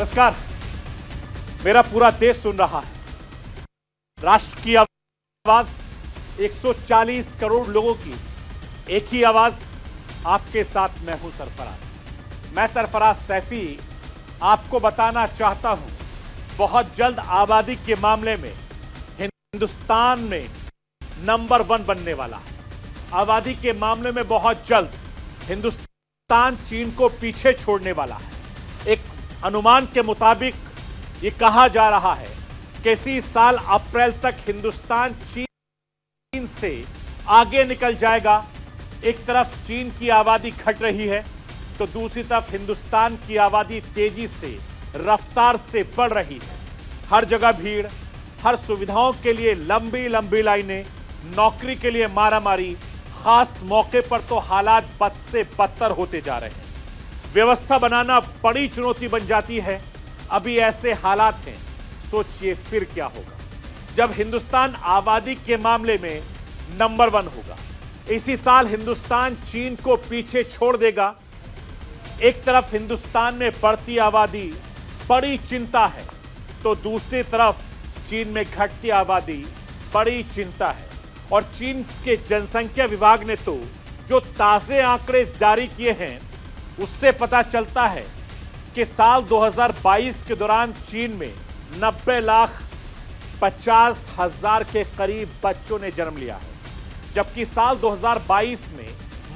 नमस्कार। मेरा पूरा देश सुन रहा है। राष्ट्र की आवाज 140 करोड़ लोगों की एक ही आवाज। आपके साथ मैं हूं सरफराज। मैं सरफराज सैफी आपको बताना चाहता हूं, बहुत जल्द आबादी के मामले में हिंदुस्तान में नंबर 1 बनने वाला है। आबादी के मामले में बहुत जल्द हिंदुस्तान चीन को पीछे छोड़ने वाला है। एक अनुमान के मुताबिक यह कहा जा रहा है कि इसी साल अप्रैल तक हिंदुस्तान चीन से आगे निकल जाएगा। एक तरफ चीन की आबादी घट रही है तो दूसरी तरफ हिंदुस्तान की आबादी तेजी से रफ्तार से बढ़ रही है। हर जगह भीड़, हर सुविधाओं के लिए लंबी लंबी लाइनें, नौकरी के लिए मारामारी, खास मौके पर तो हालात बद से बदतर होते जा रहे हैं। व्यवस्था बनाना बड़ी चुनौती बन जाती है। अभी ऐसे हालात हैं, सोचिए फिर क्या होगा जब हिंदुस्तान आबादी के मामले में नंबर 1 होगा। इसी साल हिंदुस्तान चीन को पीछे छोड़ देगा। एक तरफ हिंदुस्तान में बढ़ती आबादी बड़ी चिंता है तो दूसरी तरफ चीन में घटती आबादी बड़ी चिंता है। और चीन के जनसंख्या विभाग ने तो जो ताजे आंकड़े जारी किए हैं उससे पता चलता है कि साल 2022 के दौरान चीन में 90,50,000 के करीब बच्चों ने जन्म लिया है, जबकि साल 2022 में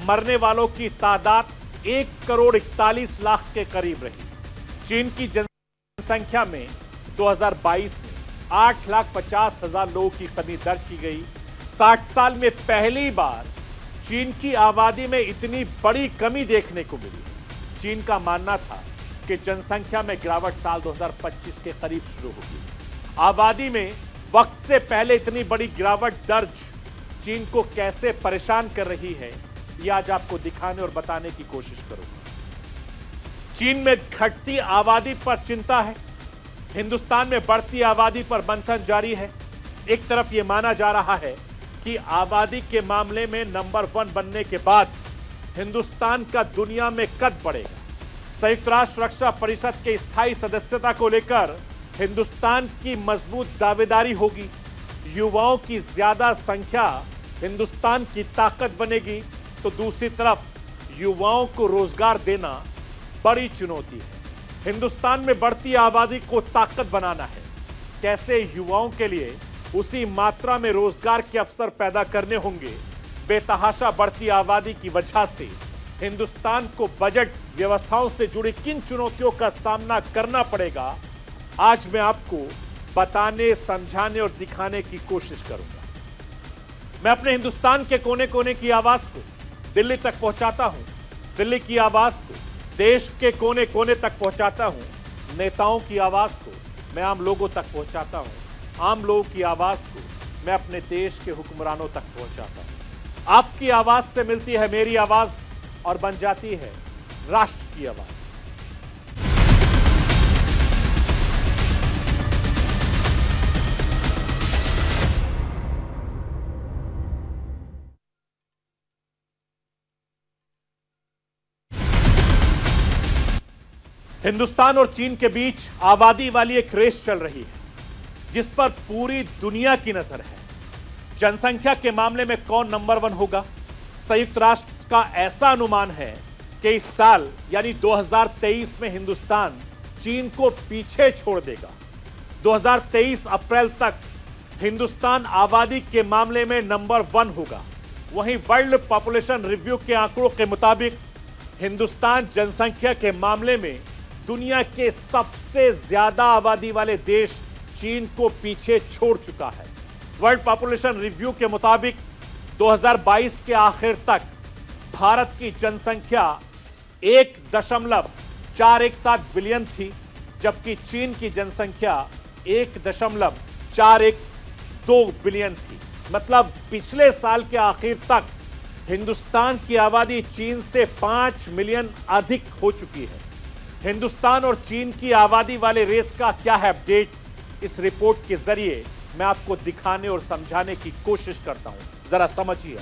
मरने वालों की तादाद 1,41,00,000 के करीब रही। चीन की जनसंख्या में 2022 में 8,50,000 लोगों की कमी दर्ज की गई। 60 साल में पहली बार चीन की आबादी में इतनी बड़ी कमी देखने को मिली। चीन का मानना था कि जनसंख्या में गिरावट साल 2025 के करीब शुरू होगी। आबादी में वक्त से पहले इतनी बड़ी गिरावट दर्ज चीन को कैसे परेशान कर रही है, यह आज आपको दिखाने और बताने की कोशिश करूंगा। चीन में घटती आबादी पर चिंता है, हिंदुस्तान में बढ़ती आबादी पर मंथन जारी है। एक तरफ यह माना जा रहा है कि आबादी के मामले में नंबर 1 बनने के बाद हिंदुस्तान का दुनिया में कद बढ़ेगा। संयुक्त राष्ट्र सुरक्षा परिषद के स्थायी सदस्यता को लेकर हिंदुस्तान की मजबूत दावेदारी होगी। युवाओं की ज्यादा संख्या हिंदुस्तान की ताकत बनेगी तो दूसरी तरफ युवाओं को रोजगार देना बड़ी चुनौती है। हिंदुस्तान में बढ़ती आबादी को ताकत बनाना है, कैसे युवाओं के लिए उसी मात्रा में रोजगार के अवसर पैदा करने होंगे। बेतहाशा बढ़ती आबादी की वजह से हिंदुस्तान को बजट व्यवस्थाओं से जुड़ी किन चुनौतियों का सामना करना पड़ेगा, आज मैं आपको बताने, समझाने और दिखाने की कोशिश करूंगा। मैं अपने हिंदुस्तान के कोने कोने की आवाज को दिल्ली तक पहुंचाता हूं, दिल्ली की आवाज को देश के कोने कोने तक पहुंचाता हूं, नेताओं की आवाज को मैं आम लोगों तक पहुंचाता हूं, आम लोगों की आवाज को मैं अपने देश के हुक्मरानों तक पहुंचाता हूं। आपकी आवाज से मिलती है मेरी आवाज और बन जाती है राष्ट्र की आवाज। हिंदुस्तान और चीन के बीच आबादी वाली एक रेस चल रही है जिस पर पूरी दुनिया की नजर है। जनसंख्या के मामले में कौन नंबर 1 होगा? संयुक्त राष्ट्र का ऐसा अनुमान है कि इस साल यानी 2023 में हिंदुस्तान चीन को पीछे छोड़ देगा। 2023 अप्रैल तक हिंदुस्तान आबादी के मामले में नंबर 1 होगा। वहीं वर्ल्ड पॉपुलेशन रिव्यू के आंकड़ों के मुताबिक हिंदुस्तान जनसंख्या के मामले में दुनिया के सबसे ज्यादा आबादी वाले देश चीन को पीछे छोड़ चुका है। वर्ल्ड पॉपुलेशन रिव्यू के मुताबिक 2022 के आखिर तक भारत की जनसंख्या 1.417 बिलियन थी, जबकि चीन की जनसंख्या 1.412 बिलियन थी। मतलब पिछले साल के आखिर तक हिंदुस्तान की आबादी चीन से 5 मिलियन अधिक हो चुकी है। हिंदुस्तान और चीन की आबादी वाले रेस का क्या है अपडेट, इस रिपोर्ट के जरिए मैं आपको दिखाने और समझाने की कोशिश करता हूं, जरा समझिए।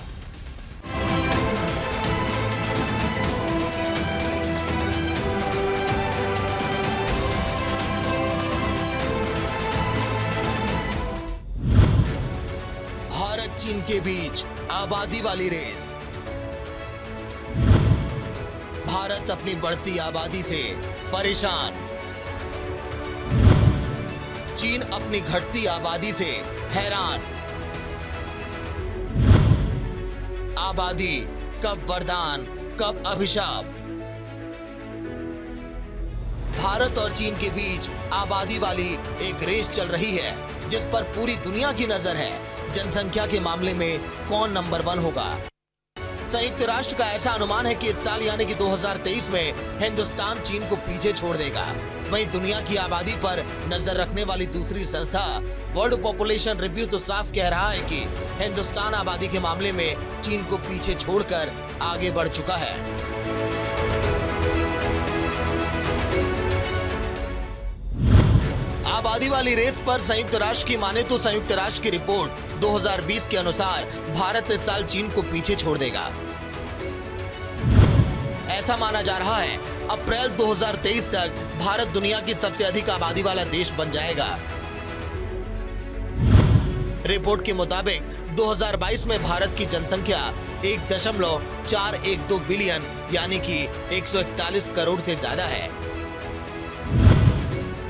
चीन के बीच आबादी वाली रेस। भारत अपनी बढ़ती आबादी से परेशान, चीन अपनी घटती आबादी से हैरान। आबादी कब वरदान कब अभिशाप। भारत और चीन के बीच आबादी वाली एक रेस चल रही है जिस पर पूरी दुनिया की नजर है। जनसंख्या के मामले में कौन नंबर 1 होगा। संयुक्त राष्ट्र का ऐसा अनुमान है कि इस साल यानी कि 2023 में हिंदुस्तान चीन को पीछे छोड़ देगा। वहीं दुनिया की आबादी पर नजर रखने वाली दूसरी संस्था वर्ल्ड पॉपुलेशन रिव्यू तो साफ कह रहा है कि हिंदुस्तान आबादी के मामले में चीन को पीछे छोड़कर आगे बढ़ चुका है। आबादी वाली रेस पर संयुक्त राष्ट्र की माने तो संयुक्त राष्ट्र की रिपोर्ट 2020 के अनुसार भारत इस साल चीन को पीछे छोड़ देगा। ऐसा माना जा रहा है अप्रैल 2023 तक भारत दुनिया की सबसे अधिक आबादी वाला देश बन जाएगा। रिपोर्ट के मुताबिक 2022 में भारत की जनसंख्या 1.412 बिलियन यानी कि 141 करोड़ से ज्यादा है,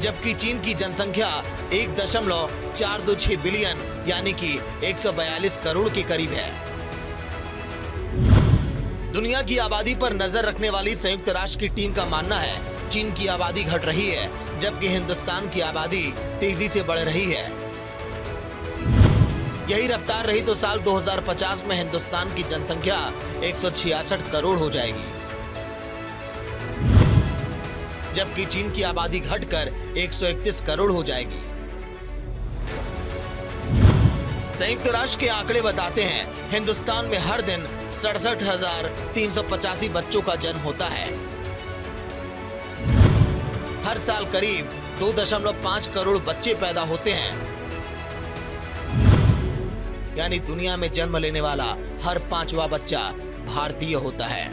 जबकि चीन की जनसंख्या 1.426 बिलियन यानी कि 142 करोड़ के करीब है। दुनिया की आबादी पर नजर रखने वाली संयुक्त राष्ट्र की टीम का मानना है चीन की आबादी घट रही है जबकि हिंदुस्तान की आबादी तेजी से बढ़ रही है। यही रफ्तार रही तो साल 2050 में हिंदुस्तान की जनसंख्या 166 करोड़ हो जाएगी, जबकि चीन की आबादी घटकर 131 करोड़ हो जाएगी। संयुक्त राष्ट्र के आंकड़े बताते हैं हिंदुस्तान में हर दिन 67,385 बच्चों का जन्म होता है। हर साल करीब 2.5 करोड़ बच्चे पैदा होते हैं, यानी दुनिया में जन्म लेने वाला हर 5वां बच्चा भारतीय होता है।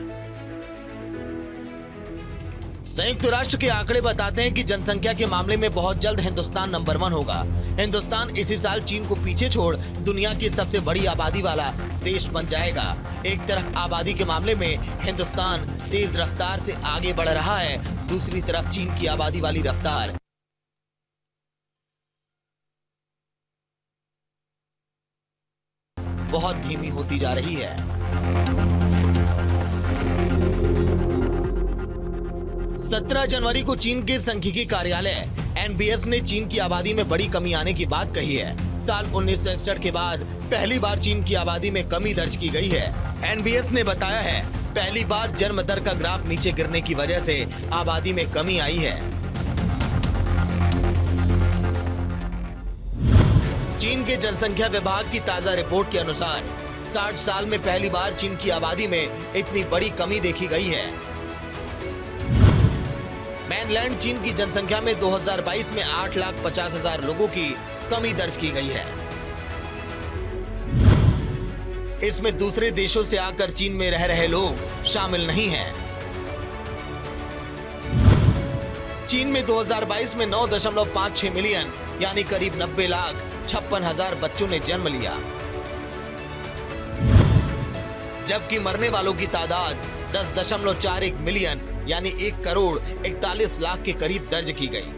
संयुक्त राष्ट्र के आंकड़े बताते हैं कि जनसंख्या के मामले में बहुत जल्द हिंदुस्तान नंबर 1 होगा। हिंदुस्तान इसी साल चीन को पीछे छोड़ दुनिया की सबसे बड़ी आबादी वाला देश बन जाएगा। एक तरफ आबादी के मामले में हिंदुस्तान तेज रफ्तार से आगे बढ़ रहा है, दूसरी तरफ चीन की आबादी वाली रफ्तार बहुत धीमी होती जा रही है। 17 जनवरी को चीन के सांख्यिकी कार्यालय NBS ने चीन की आबादी में बड़ी कमी आने की बात कही है। साल 1961 के बाद पहली बार चीन की आबादी में कमी दर्ज की गई है। NBS ने बताया है पहली बार जन्म दर का ग्राफ नीचे गिरने की वजह से आबादी में कमी आई है। चीन के जनसंख्या विभाग की ताजा रिपोर्ट के अनुसार 60 साल में पहली बार चीन की आबादी में इतनी बड़ी कमी देखी गई है। मेनलैंड चीन की जनसंख्या में 2022 में 8,50,000 लोगों की कमी दर्ज की गई है। इसमें दूसरे देशों से आकर चीन में रह रहे लोग शामिल नहीं हैं। चीन में 2022 में 9.56 मिलियन यानी करीब 90,56,000 बच्चों ने जन्म लिया, जबकि मरने वालों की तादाद 10.41 मिलियन यानी 1 करोड़ 41 लाख के करीब दर्ज की गई।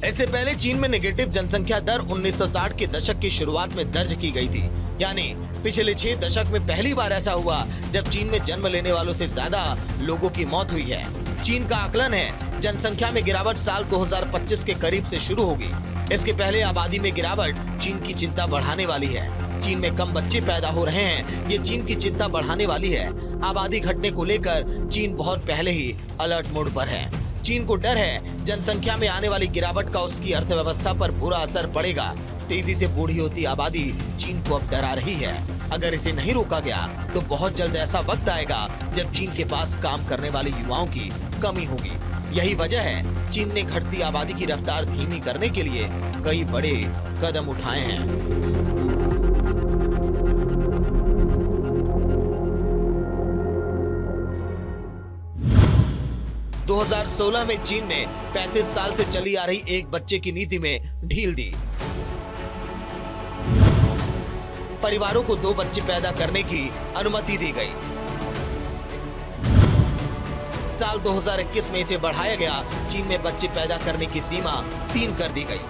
इससे पहले चीन में नेगेटिव जनसंख्या दर 1960 के दशक की शुरुआत में दर्ज की गई थी, यानी पिछले 6 दशक में पहली बार ऐसा हुआ जब चीन में जन्म लेने वालों से ज्यादा लोगों की मौत हुई है। चीन का आकलन है जनसंख्या में गिरावट साल 2025 के करीब से शुरू होगी। इसके पहले आबादी में गिरावट चीन की चिंता बढ़ाने वाली है। चीन में कम बच्चे पैदा हो रहे हैं, ये चीन की चिंता बढ़ाने वाली है। आबादी घटने को लेकर चीन बहुत पहले ही अलर्ट मोड पर है। चीन को डर है जनसंख्या में आने वाली गिरावट का उसकी अर्थव्यवस्था पर बुरा असर पड़ेगा। तेजी से बूढ़ी होती आबादी चीन को अब डरा रही है। अगर इसे नहीं रोका गया तो बहुत जल्द ऐसा वक्त आएगा जब चीन के पास काम करने वाले युवाओं की कमी होगी। यही वजह है चीन ने घटती आबादी की रफ्तार धीमी करने के लिए कई बड़े कदम उठाए हैं। 2016 में चीन ने 35 साल से चली आ रही एक बच्चे की नीति में ढील दी। परिवारों को 2 बच्चे पैदा करने की अनुमति दी गई। साल 2021 में इसे बढ़ाया गया। चीन में बच्चे पैदा करने की सीमा 3 कर दी गई।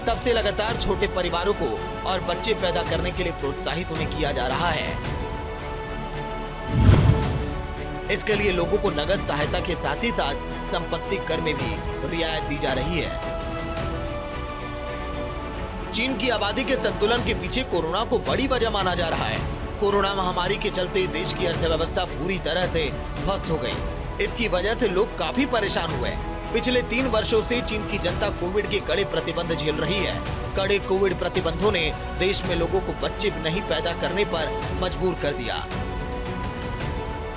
तब से लगातार छोटे परिवारों को और बच्चे पैदा करने के लिए प्रोत्साहित उन्हें किया जा रहा है। इसके लिए लोगों को नगद सहायता के साथ ही साथ संपत्ति कर में भी रियायत दी जा रही है। चीन की आबादी के संतुलन के पीछे कोरोना को बड़ी वजह माना जा रहा है। कोरोना महामारी के चलते देश की अर्थव्यवस्था पूरी तरह से ध्वस्त हो गई। इसकी वजह से लोग काफी परेशान हुए। पिछले 3 वर्षों से चीन की जनता कोविड के कड़े प्रतिबंध झेल रही है। कड़े कोविड प्रतिबंधों ने देश में लोगों को बच्चे नहीं पैदा करने पर मजबूर कर दिया।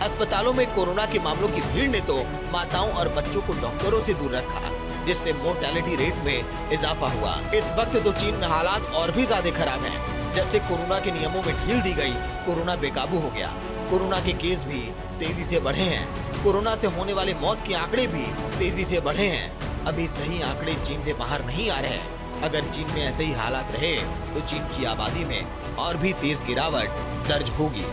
अस्पतालों में कोरोना के मामलों की भीड़ ने तो माताओं और बच्चों को डॉक्टरों से दूर रखा, जिससे मोर्टेलिटी रेट में इजाफा हुआ। इस वक्त तो चीन में हालात और भी ज्यादा खराब हैं। जब से कोरोना के नियमों में ढील दी गई, कोरोना बेकाबू हो गया। कोरोना के केस भी तेजी से बढ़े हैं। कोरोना से होने वाले मौत के आंकड़े भी तेजी से बढ़े हैं। अभी सही आंकड़े चीन से बाहर नहीं आ रहे हैं। अगर चीन में ऐसे ही हालात रहे तो चीन की आबादी में और भी तेज गिरावट दर्ज होगी।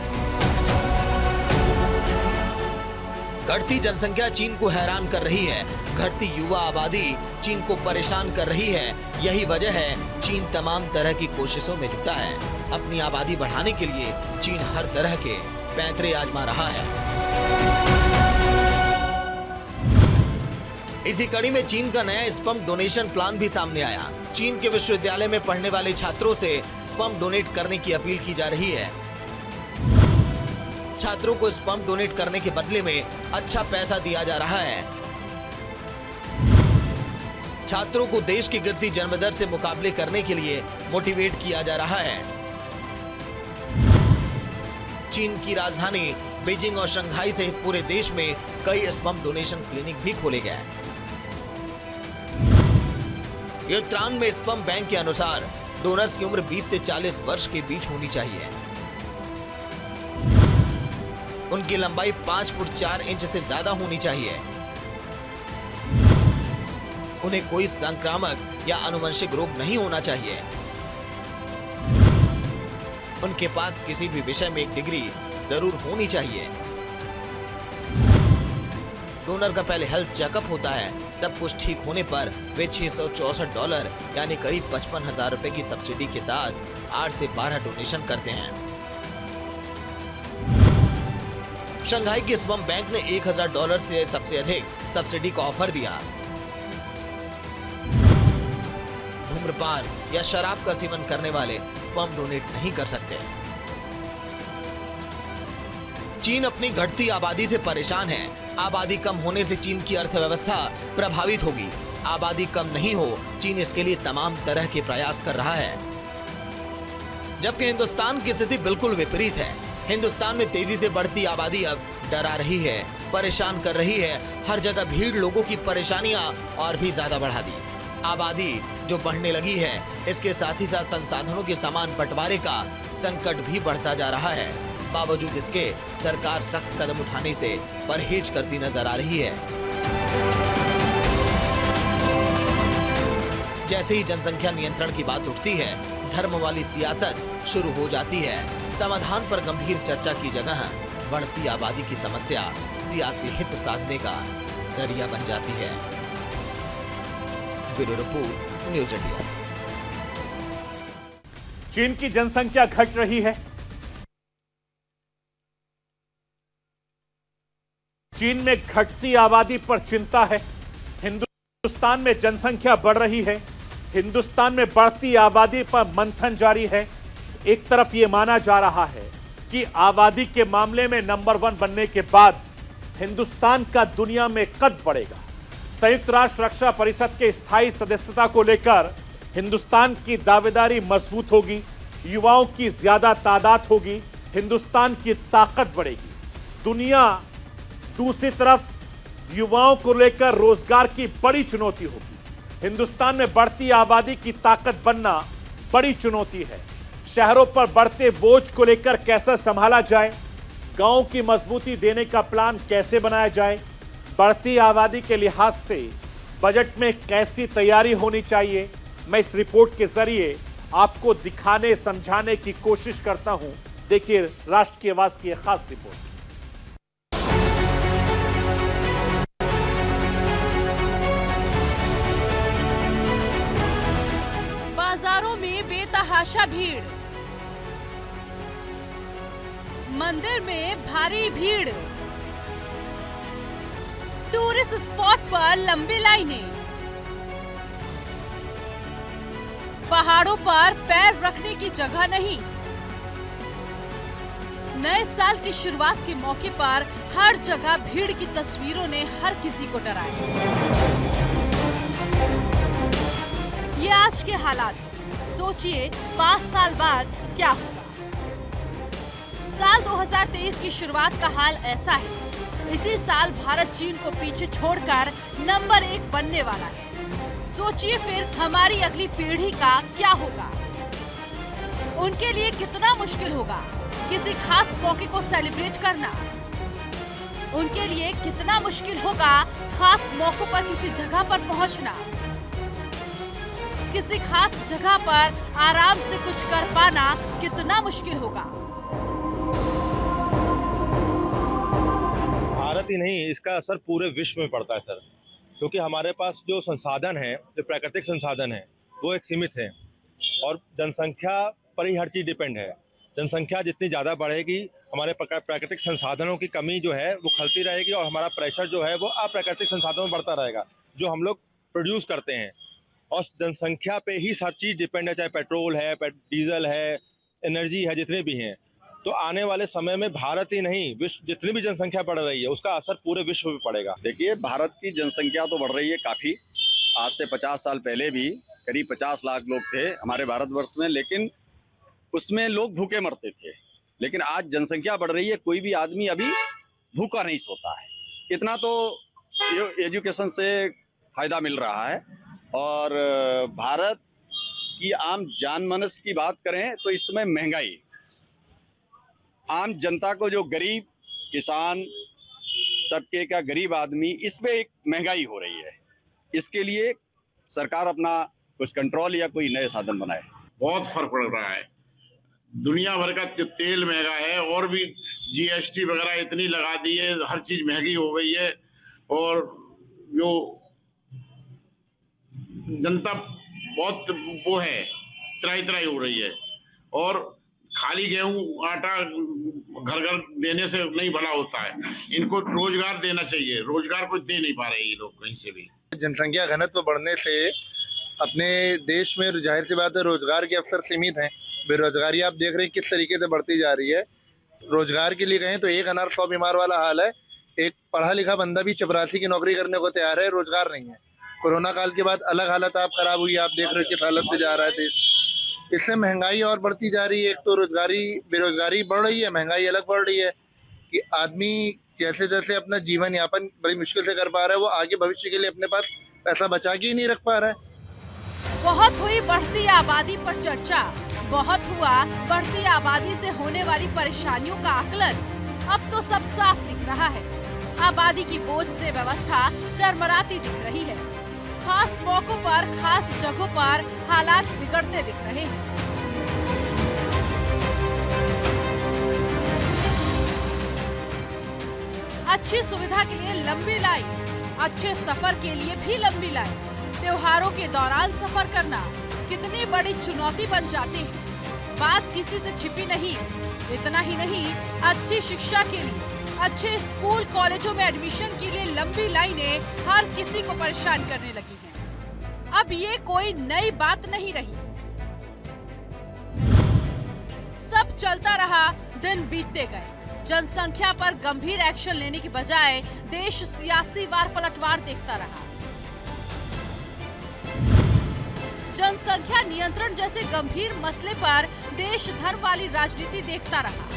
घटती जनसंख्या चीन को हैरान कर रही है। घटती युवा आबादी चीन को परेशान कर रही है। यही वजह है चीन तमाम तरह की कोशिशों में जुटा है। अपनी आबादी बढ़ाने के लिए चीन हर तरह के पैंतरे आजमा रहा है। इसी कड़ी में चीन का नया स्पर्म डोनेशन प्लान भी सामने आया। चीन के विश्वविद्यालय में पढ़ने वाले छात्रों से स्पर्म डोनेट करने की अपील की जा रही है। छात्रों को स्पर्म डोनेट करने के बदले में अच्छा पैसा दिया जा रहा है। छात्रों को देश की गिरती जन्मदर से मुकाबले करने के लिए मोटिवेट किया जा रहा है। चीन की राजधानी बीजिंग और शंघाई सहित पूरे देश में कई स्पर्म डोनेशन क्लिनिक भी खोले गए। युक्त्रान में स्पर्म बैंक के अनुसार डोनर्स की उम्र 20 से 40 वर्ष के बीच होनी चाहिए। उनकी लंबाई 5 फुट 4 इंच से ज्यादा होनी चाहिए। उन्हें कोई संक्रामक या आनुवंशिक रोग नहीं होना चाहिए। उनके पास किसी भी विषय में 1 डिग्री जरूर होनी चाहिए। डोनर का पहले हेल्थ चेकअप होता है। सब कुछ ठीक होने पर वे $664 यानी करीब 55,000 रुपए की सब्सिडी के साथ 8 से 12 डोनेशन करते हैं। शंघाई के स्पर्म बैंक ने $1,000 से सबसे अधिक सब्सिडी का ऑफर दिया। धूम्रपान या शराब का सेवन करने वाले स्पर्म डोनेट नहीं कर सकते। चीन अपनी घटती आबादी से परेशान है। आबादी कम होने से चीन की अर्थव्यवस्था प्रभावित होगी। आबादी कम नहीं हो, चीन इसके लिए तमाम तरह के प्रयास कर रहा है। जबकि हिंदुस्तान की स्थिति बिल्कुल विपरीत है। हिंदुस्तान में तेजी से बढ़ती आबादी अब डरा रही है, परेशान कर रही है। हर जगह भीड़ लोगों की परेशानियां और भी ज्यादा बढ़ा दी। आबादी जो बढ़ने लगी है, इसके साथ ही साथ संसाधनों के समान बंटवारे का संकट भी बढ़ता जा रहा है। बावजूद इसके सरकार सख्त कदम उठाने से परहेज करती नजर आ रही है। जैसे ही जनसंख्या नियंत्रण की बात उठती है, धर्म वाली सियासत शुरू हो जाती है। समाधान पर गंभीर चर्चा की जगह बढ़ती आबादी की समस्या सियासी हित साधने का जरिया बन जाती है। Bureau report, news India. चीन की जनसंख्या घट रही है। चीन में घटती आबादी पर चिंता है। हिंदुस्तान में जनसंख्या बढ़ रही है। हिंदुस्तान में बढ़ती आबादी पर मंथन जारी है। एक तरफ यह माना जा रहा है कि आबादी के मामले में नंबर 1 बनने के बाद हिंदुस्तान का दुनिया में कद बढ़ेगा। संयुक्त राष्ट्र रक्षा परिषद के स्थायी सदस्यता को लेकर हिंदुस्तान की दावेदारी मजबूत होगी। युवाओं की ज्यादा तादाद होगी। हिंदुस्तान की ताकत बढ़ेगी। दुनिया दूसरी तरफ युवाओं को लेकर रोजगार की बड़ी चुनौती होगी। हिंदुस्तान में बढ़ती आबादी की ताकत बनना बड़ी चुनौती है। शहरों पर बढ़ते बोझ को लेकर कैसे संभाला जाए, गांव की मजबूती देने का प्लान कैसे बनाया जाए, बढ़ती आबादी के लिहाज से बजट में कैसी तैयारी होनी चाहिए, मैं इस रिपोर्ट के जरिए आपको दिखाने समझाने की कोशिश करता हूं। देखिए राष्ट्र की आवाज की एक खास रिपोर्ट। बाजारों में बेतहाशा भीड़, मंदिर में भारी भीड़, टूरिस्ट स्पॉट पर लंबी लाइनें, पहाड़ों पर पैर रखने की जगह नहीं। नए साल की शुरुआत के मौके पर हर जगह भीड़ की तस्वीरों ने हर किसी को डराया। ये आज के हालात, सोचिए 5 साल बाद क्या होगा। साल 2023 की शुरुआत का हाल ऐसा है। इसी साल भारत चीन को पीछे छोड़कर नंबर 1 बनने वाला है। सोचिए फिर हमारी अगली पीढ़ी का क्या होगा। उनके लिए कितना मुश्किल होगा किसी खास मौके को सेलिब्रेट करना। उनके लिए कितना मुश्किल होगा खास मौकों पर किसी जगह पर पहुंचना। किसी खास जगह पर आराम से कुछ कर पाना कितना मुश्किल होगा। भारत ही नहीं, इसका असर पूरे विश्व में पड़ता है सर, क्योंकि हमारे पास जो संसाधन है, जो प्राकृतिक संसाधन है, वो एक सीमित है और जनसंख्या पर ही हर चीज़ डिपेंड है। जनसंख्या जितनी ज़्यादा बढ़ेगी, हमारे प्राकृतिक संसाधनों की कमी जो है वो खलती रहेगी और हमारा प्रेशर जो है वो अप्राकृतिक संसाधनों में बढ़ता रहेगा, जो हम लोग प्रोड्यूस करते हैं। और जनसंख्या पे ही हर चीज़ डिपेंड है, चाहे पेट्रोल है, डीजल है, एनर्जी है, जितने भी हैं। तो आने वाले समय में भारत ही नहीं, विश्व जितनी भी जनसंख्या बढ़ रही है उसका असर पूरे विश्व पे पड़ेगा। देखिए, भारत की जनसंख्या तो बढ़ रही है काफ़ी। आज से 50 साल पहले भी करीब 50 लाख लोग थे हमारे भारतवर्ष में, लेकिन उसमें लोग भूखे मरते थे। लेकिन आज जनसंख्या बढ़ रही है, कोई भी आदमी अभी भूखा नहीं सोता है। इतना तो एजुकेशन से फायदा मिल रहा है। और भारत की आम जनमानस की बात करें तो इस समय महंगाई, आम जनता को, जो गरीब किसान तबके का गरीब आदमी, इस पे एक महंगाई हो रही है। इसके लिए सरकार अपना कुछ कंट्रोल या कोई नए साधन बनाए। बहुत फर्क पड़ रहा है। दुनिया भर का तेल महंगा है और भी जीएसटी वगैरह इतनी लगा दी है, हर चीज महंगी हो गई है और जो जनता बहुत वो है, त्राई हो रही है। और खाली गेहूं आटा घर घर देने से नहीं भला होता है, इनको रोजगार देना चाहिए। रोजगार को दे नहीं पा रहे ये लोग कहीं से भी। जनसंख्या घनत्व बढ़ने से अपने देश में जाहिर सी बात है रोजगार के अवसर सीमित हैं। बेरोजगारी आप देख रहे हैं किस तरीके से बढ़ती जा रही है। रोजगार के लिए कहें तो एक अनार 100 बीमार वाला हाल है। एक पढ़ा लिखा बंदा भी चपरासी की नौकरी करने को तैयार है, रोजगार नहीं है। कोरोना काल के बाद अलग हालत आप खराब हुई, आप देख रहे हो किस हालत पे जा रहा है देश। इससे महंगाई और बढ़ती जा रही है। एक तो बेरोजगारी बढ़ रही है, महंगाई अलग बढ़ रही है कि आदमी जैसे जैसे अपना जीवन यापन बड़ी मुश्किल से कर पा रहा है, वो आगे भविष्य के लिए अपने पास पैसा बचा के ही नहीं रख पा रहा है। बहुत हुई बढ़ती आबादी पर चर्चा, बहुत हुआ बढ़ती आबादी से होने वाली परेशानियों का आकलन। अब तो सब साफ दिख रहा है। आबादी की बोझ से व्यवस्था चरमराती दिख रही है। खास मौकों पर, खास जगहों पर हालात बिगड़ते दिख रहे हैं। अच्छी सुविधा के लिए लंबी लाइन, अच्छे सफर के लिए भी लंबी लाइन। त्योहारों के दौरान सफर करना कितनी बड़ी चुनौती बन जाती है, बात किसी से छिपी नहीं। इतना ही नहीं, अच्छी शिक्षा के लिए, अच्छे स्कूल कॉलेजों में एडमिशन के लिए लंबी लाइनें हर किसी को परेशान करने लगी हैं। अब ये कोई नई बात नहीं रही। सब चलता रहा, दिन बीतते गए। जनसंख्या पर गंभीर एक्शन लेने की बजाय देश सियासी वार पलटवार देखता रहा। जनसंख्या नियंत्रण जैसे गंभीर मसले पर देश धर्म वाली राजनीति देखता रहा।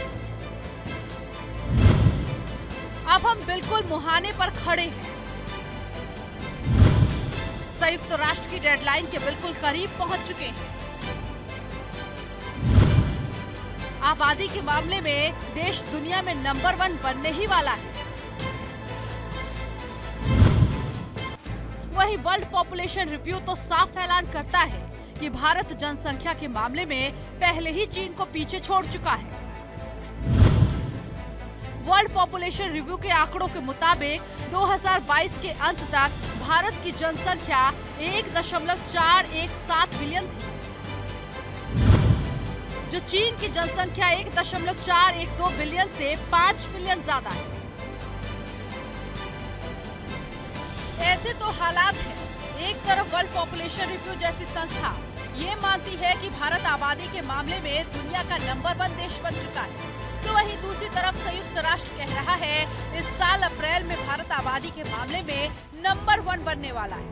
अब हम बिल्कुल मुहाने पर खड़े हैं। संयुक्त राष्ट्र की डेडलाइन के बिल्कुल करीब पहुंच चुके हैं। आबादी के मामले में देश दुनिया में नंबर 1 बनने ही वाला है। वही वर्ल्ड पॉपुलेशन रिव्यू तो साफ ऐलान करता है कि भारत जनसंख्या के मामले में पहले ही चीन को पीछे छोड़ चुका है। वर्ल्ड पॉपुलेशन रिव्यू के आंकड़ों के मुताबिक 2022 के अंत तक भारत की जनसंख्या 1.417 बिलियन थी, जो चीन की जनसंख्या 1.412 बिलियन से 5 बिलियन ज्यादा है। ऐसे तो हालात हैं। एक तरफ वर्ल्ड पॉपुलेशन रिव्यू जैसी संस्था ये मानती है कि भारत आबादी के मामले में दुनिया का नंबर 1 देश बन चुका है, तो वहीं दूसरी तरफ संयुक्त राष्ट्र कह रहा है इस साल अप्रैल में भारत आबादी के मामले में नंबर 1 बनने वाला है।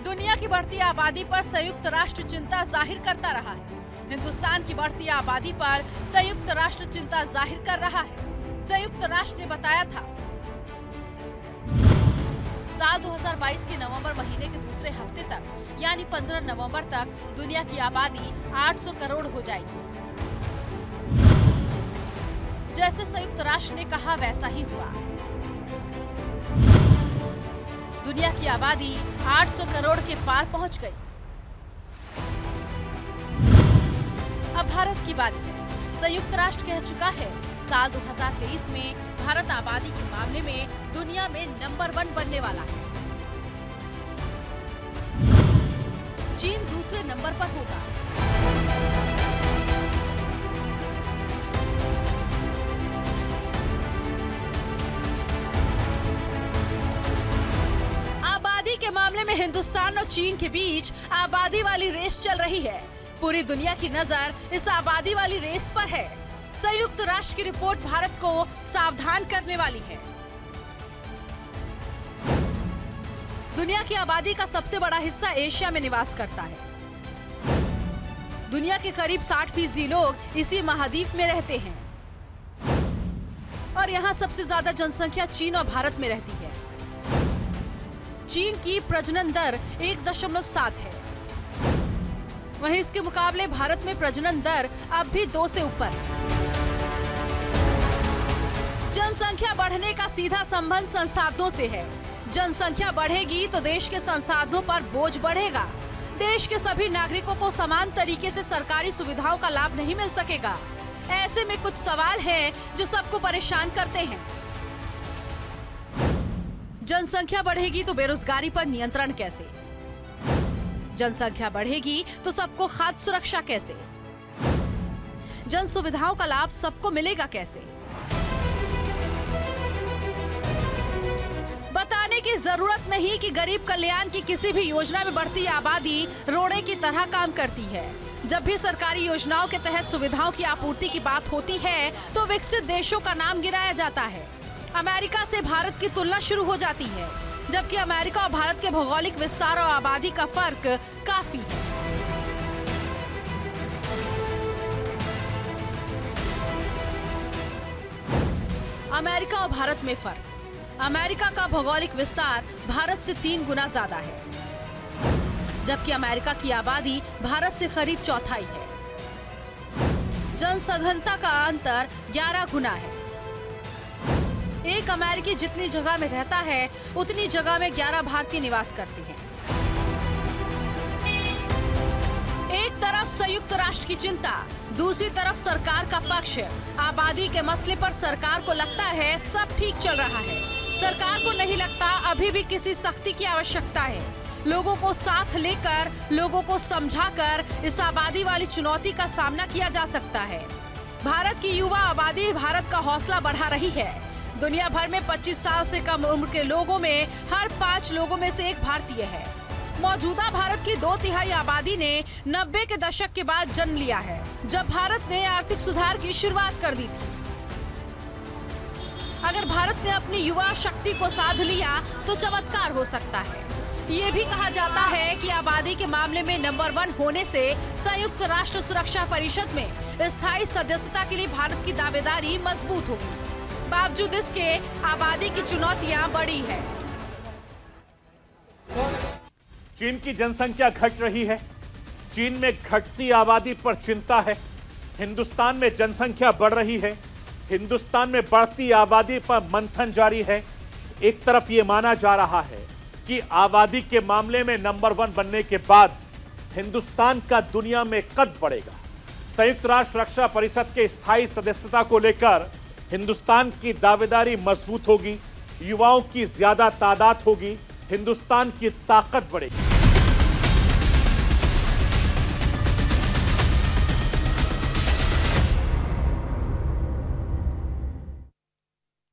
दुनिया की बढ़ती आबादी पर संयुक्त राष्ट्र चिंता जाहिर करता रहा है। हिंदुस्तान की बढ़ती आबादी पर संयुक्त राष्ट्र चिंता जाहिर कर रहा है। संयुक्त राष्ट्र ने बताया था साल 2022 के नवंबर महीने के दूसरे हफ्ते तक यानी 15 नवंबर तक दुनिया की आबादी 800 करोड़ हो जाएगी। जैसे संयुक्त राष्ट्र ने कहा वैसा ही हुआ। दुनिया की आबादी 800 करोड़ के पार पहुंच गई। अब भारत की बारी है। संयुक्त राष्ट्र कह चुका है साल 2023 में भारत आबादी के मामले में दुनिया में नंबर 1 बनने वाला है। चीन दूसरे नंबर पर होगा। आबादी के मामले में हिंदुस्तान और चीन के बीच आबादी वाली रेस चल रही है। पूरी दुनिया की नजर इस आबादी वाली रेस पर है। संयुक्त राष्ट्र की रिपोर्ट भारत को सावधान करने वाली है। दुनिया की आबादी का सबसे बड़ा हिस्सा एशिया में निवास करता है। दुनिया के करीब 60% लोग इसी महाद्वीप में रहते हैं और यहाँ सबसे ज्यादा जनसंख्या चीन और भारत में रहती है। चीन की प्रजनन दर 1.7 है, वहीं इसके मुकाबले भारत में प्रजनन दर अब भी 2 से ऊपर है। जनसंख्या बढ़ने का सीधा संबंध संसाधनों से है। जनसंख्या बढ़ेगी तो देश के संसाधनों पर बोझ बढ़ेगा। देश के सभी नागरिकों को समान तरीके से सरकारी सुविधाओं का लाभ नहीं मिल सकेगा। ऐसे में कुछ सवाल हैं जो सबको परेशान करते हैं। जनसंख्या बढ़ेगी तो बेरोजगारी पर नियंत्रण कैसे? जनसंख्या बढ़ेगी तो सबको खाद्य सुरक्षा कैसे? जन सुविधाओं का लाभ सबको मिलेगा कैसे? बताने की जरूरत नहीं कि गरीब कल्याण की किसी भी योजना में बढ़ती आबादी रोड़े की तरह काम करती है। जब भी सरकारी योजनाओं के तहत सुविधाओं की आपूर्ति की बात होती है तो विकसित देशों का नाम गिनाया जाता है। अमेरिका से भारत की तुलना शुरू हो जाती है, जबकि अमेरिका और भारत के भौगोलिक विस्तार और आबादी का फर्क काफी है। अमेरिका और भारत में फर्क। अमेरिका का भौगोलिक विस्तार भारत से 3 गुना ज्यादा है, जबकि अमेरिका की आबादी भारत से करीब चौथाई है। जनसघनता का अंतर 11 गुना है। एक अमेरिकी जितनी जगह में रहता है उतनी जगह में 11 भारतीय निवास करते हैं। एक तरफ संयुक्त राष्ट्र की चिंता, दूसरी तरफ सरकार का पक्ष। आबादी के मसले पर सरकार को लगता है सब ठीक चल रहा है। सरकार को नहीं लगता अभी भी किसी सख्ती की आवश्यकता है। लोगों को साथ लेकर, लोगों को समझाकर इस आबादी वाली चुनौती का सामना किया जा सकता है। भारत की युवा आबादी भारत का हौसला बढ़ा रही है। दुनिया भर में 25 साल से कम उम्र के लोगों में हर 5 लोगों में से एक भारतीय है। मौजूदा भारत की 2/3 आबादी ने 90 के दशक के बाद जन्म लिया है, जब भारत ने आर्थिक सुधार की शुरुआत कर दी थी। अगर भारत ने अपनी युवा शक्ति को साध लिया तो चमत्कार हो सकता है। ये भी कहा जाता है कि आबादी के मामले में नंबर 1 होने से संयुक्त राष्ट्र सुरक्षा परिषद में स्थायी सदस्यता के लिए भारत की दावेदारी मजबूत होगी। बावजूद इसके आबादी की चुनौतियां बड़ी है। चीन की जनसंख्या घट रही है। चीन में घटती आबादी पर चिंता है। हिंदुस्तान में जनसंख्या बढ़ रही है। हिंदुस्तान में बढ़ती आबादी पर मंथन जारी है। एक तरफ ये माना जा रहा है कि आबादी के मामले में नंबर 1 बनने के बाद हिंदुस्तान का दुनिया में कद बढ़ेगा। संयुक्त राष्ट्र सुरक्षा परिषद के स्थायी सदस्यता को लेकर हिंदुस्तान की दावेदारी मजबूत होगी, युवाओं की ज्यादा तादाद होगी, हिंदुस्तान की ताकत बढ़ेगी।